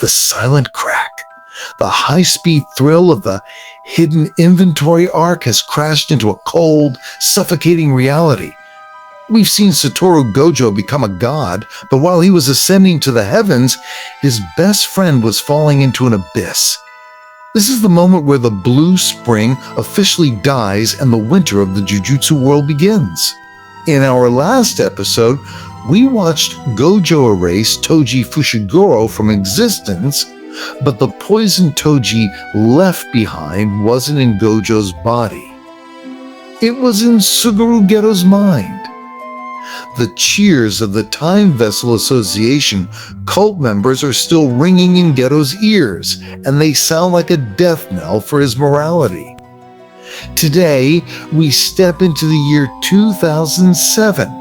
The silent crack. The high-speed thrill of the hidden inventory arc has crashed into a cold, suffocating reality. We've seen Satoru Gojo become a god, but while he was ascending to the heavens, his best friend was falling into an abyss. This is the moment where the blue spring officially dies and the winter of the Jujutsu world begins. In our last episode, we watched Gojo erase Toji Fushiguro from existence, but the poison Toji left behind wasn't in Gojo's body. It was in Suguru Geto's mind. The cheers of the Time Vessel Association cult members are still ringing in Geto's ears, and they sound like a death knell for his morality. Today, we step into the year 2007,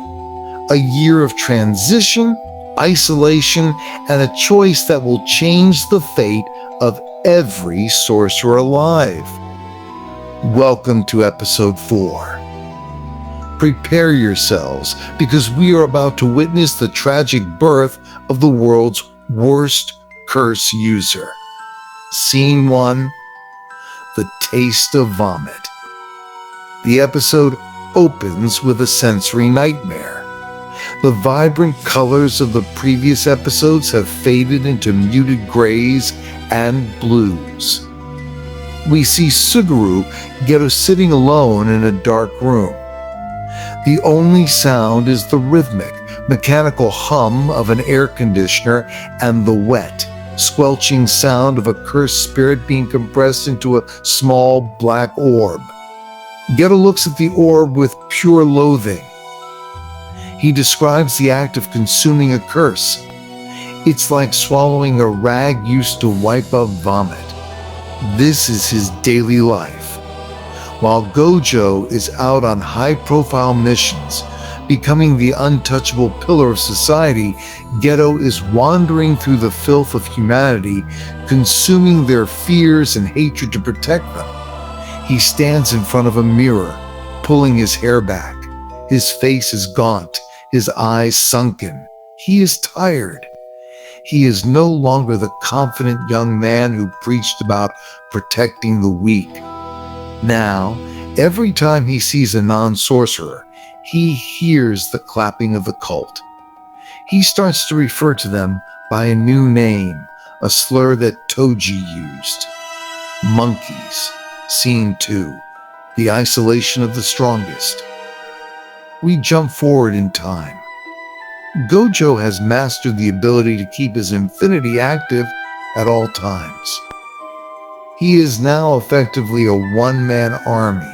a year of transition, isolation, and a choice that will change the fate of every sorcerer alive. Welcome to episode 4. Prepare yourselves, because we are about to witness the tragic birth of the world's worst curse user. Scene 1, The Taste of Vomit. The episode opens with a sensory nightmare. The vibrant colors of the previous episodes have faded into muted grays and blues. We see Suguru Geto sitting alone in a dark room. The only sound is the rhythmic, mechanical hum of an air conditioner and the wet, squelching sound of a cursed spirit being compressed into a small black orb. Geto looks at the orb with pure loathing. He describes the act of consuming a curse. It's like swallowing a rag used to wipe up vomit. This is his daily life. While Gojo is out on high-profile missions, becoming the untouchable pillar of society, Geto is wandering through the filth of humanity, consuming their fears and hatred to protect them. He stands in front of a mirror, pulling his hair back. His face is gaunt, his eyes sunken. He is tired. He is no longer the confident young man who preached about protecting the weak. Now, every time he sees a non-sorcerer, he hears the clapping of the cult. He starts to refer to them by a new name, a slur that Toji used. Monkeys. Scene 2. The isolation of the strongest. We jump forward in time. Gojo has mastered the ability to keep his infinity active at all times. He is now effectively a one-man army.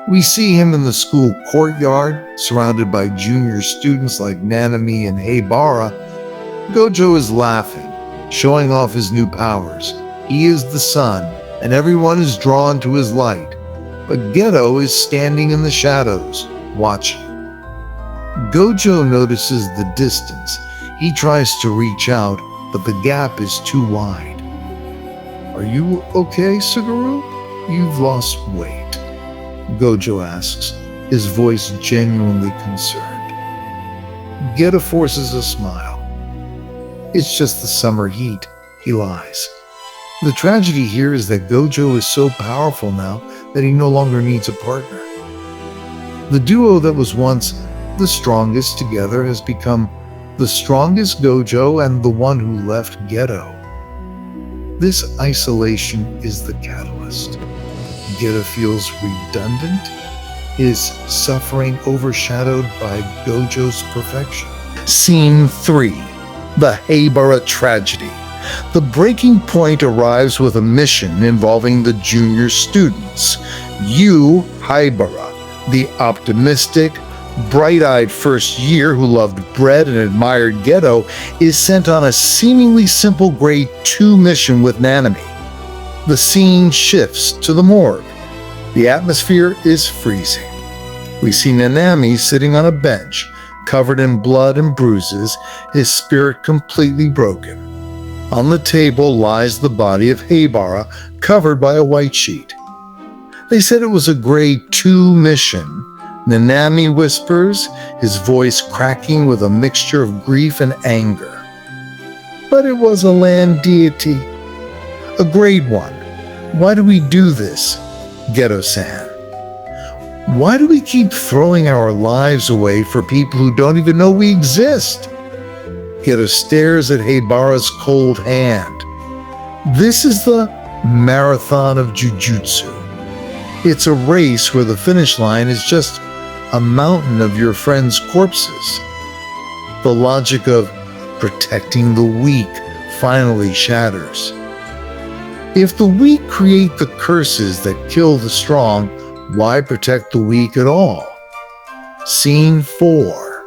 We see him in the school courtyard, surrounded by junior students like Nanami and Heibara. Gojo is laughing, showing off his new powers. He is the sun, and everyone is drawn to his light. But Geto is standing in the shadows, watching. Gojo notices the distance. He tries to reach out, but the gap is too wide. "Are you okay, Suguru? You've lost weight," Gojo asks, his voice genuinely concerned. Geto forces a smile. "It's just the summer heat," he lies. The tragedy here is that Gojo is so powerful now that he no longer needs a partner. The duo that was once the strongest together has become the strongest Gojo and the one who left Geto. This isolation is the catalyst. Geto feels redundant, his suffering overshadowed by Gojo's perfection. Scene 3. The Heibara Tragedy. The breaking point arrives with a mission involving the junior students. You, Heibara, the optimistic, bright-eyed first year who loved bread and admired Geto, is sent on a seemingly simple grade 2 mission with Nanami. The scene shifts to the morgue. The atmosphere is freezing. We see Nanami sitting on a bench, covered in blood and bruises, his spirit completely broken. On the table lies the body of Heibara, covered by a white sheet. They said it was a grade 2 mission. Nanami whispers, his voice cracking with a mixture of grief and anger. but it was a land deity. A grade 1. Why do we do this, Geto-san? Why do we keep throwing our lives away for people who don't even know we exist? Geto stares at Heibara's cold hand. This is the marathon of Jujutsu. It's a race where the finish line is just a mountain of your friends' corpses. The logic of protecting the weak finally shatters. If the weak create the curses that kill the strong, why protect the weak at all? Scene 4.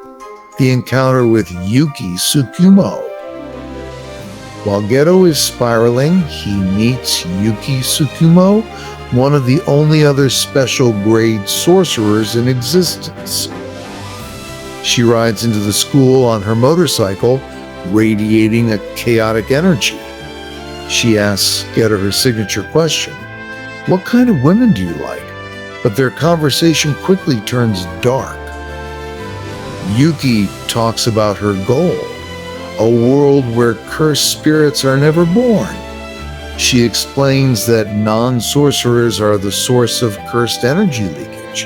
The encounter with Yuki Tsukumo. While Geto is spiraling, he meets Yuki Tsukumo, one of the only other special grade sorcerers in existence. She rides into the school on her motorcycle, radiating a chaotic energy. She asks Geto her signature question, "What kind of women do you like?" But their conversation quickly turns dark. Yuki talks about her goal, a world where cursed spirits are never born. She explains that non-sorcerers are the source of cursed energy leakage.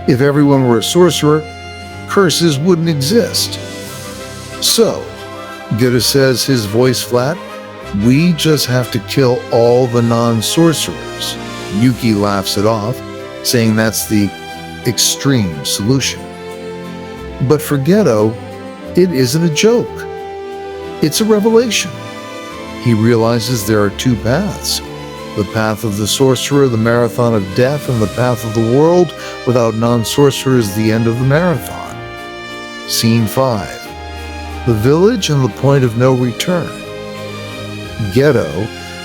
If everyone were a sorcerer, curses wouldn't exist. So, Geto says, his voice flat, "We just have to kill all the non-sorcerers." Yuki laughs it off, saying that's the extreme solution. But for Geto, it isn't a joke. It's a revelation. He realizes there are two paths: the path of the sorcerer, the marathon of death, and the path of the world without non-sorcerers, the end of the marathon. Scene 5. The village and the point of no return. Geto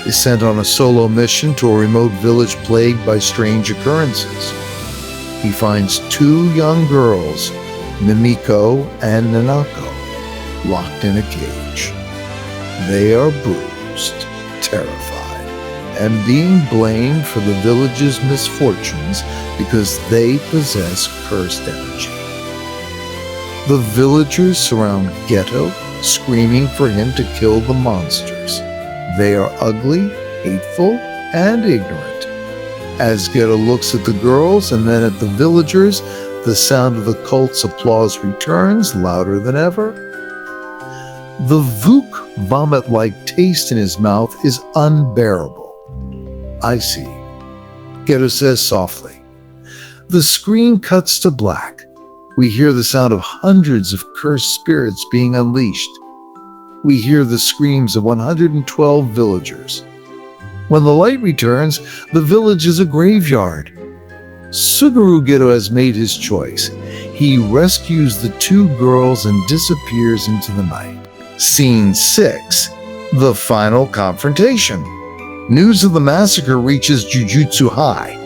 is sent on a solo mission to a remote village plagued by strange occurrences. He finds 2 young girls, Mimiko and Nanako, locked in a cage. They are bruised, terrified, and being blamed for the village's misfortunes because they possess cursed energy. The villagers surround Geto, screaming for him to kill the monsters. They are ugly, hateful, and ignorant. As Geto looks at the girls and then at the villagers, the sound of the cult's applause returns, louder than ever. The Vuk vomit-like taste in his mouth is unbearable. "I see," Geto says softly. The screen cuts to black. We hear the sound of hundreds of cursed spirits being unleashed. We hear the screams of 112 villagers. When the light returns, the village is a graveyard. Suguru Geto has made his choice. He rescues the 2 girls and disappears into the night. Scene 6. The final confrontation. News of the massacre reaches Jujutsu High.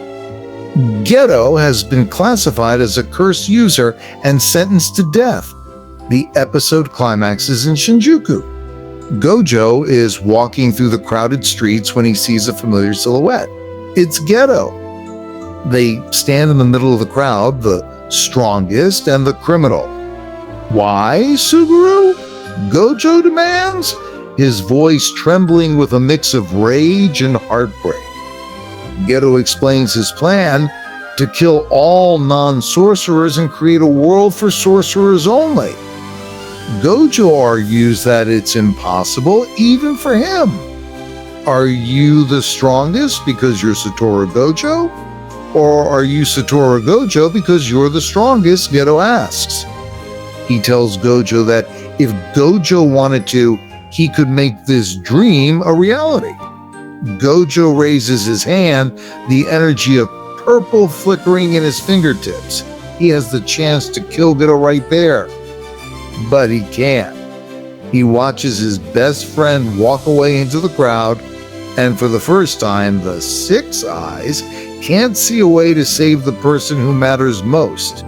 Geto has been classified as a cursed user and sentenced to death. The episode climaxes in Shinjuku. Gojo is walking through the crowded streets when he sees a familiar silhouette. It's Geto. They stand in the middle of the crowd, the strongest and the criminal. "Why, Suguru?" Gojo demands, his voice trembling with a mix of rage and heartbreak. Geto explains his plan to kill all non-sorcerers and create a world for sorcerers only. Gojo argues that it's impossible even for him. "Are you the strongest because you're Satoru Gojo? Or are you Satoru Gojo because you're the strongest?" Geto asks. He tells Gojo that if Gojo wanted to, he could make this dream a reality. Gojo raises his hand, the energy of purple flickering in his fingertips. He has the chance to kill Geto right there. But he can't. He watches his best friend walk away into the crowd, and for the first time, the 6 eyes can't see a way to save the person who matters most.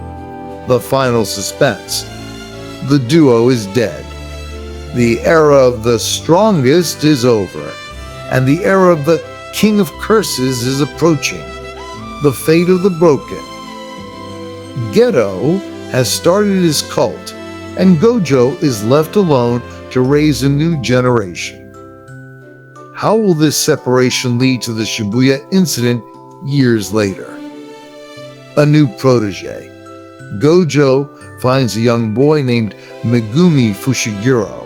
The final suspense. The duo is dead. The era of the strongest is over, and the era of the king of curses is approaching. The fate of the broken. Geto has started his cult, and Gojo is left alone to raise a new generation. How will this separation lead to the Shibuya incident years later? A new protege. Gojo finds a young boy named Megumi Fushiguro.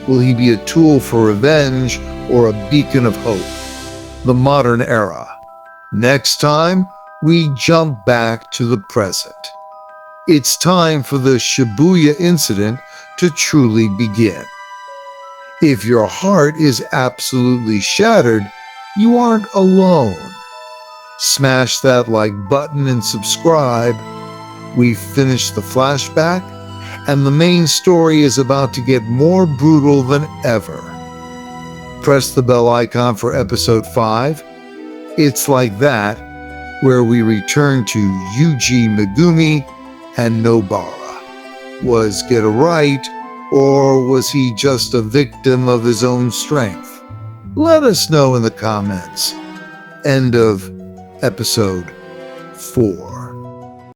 Will he be a tool for revenge or a beacon of hope? The modern era. Next time, we jump back to the present. It's time for the Shibuya incident to truly begin. If your heart is absolutely shattered, you aren't alone. Smash that like button and subscribe. We've finished the flashback, and the main story is about to get more brutal than ever. Press the bell icon for episode 5. It's like that, where we return to Yuji Megumi and Nobara. Was Geto right, or was he just a victim of his own strength? Let us know in the comments. End of episode 4.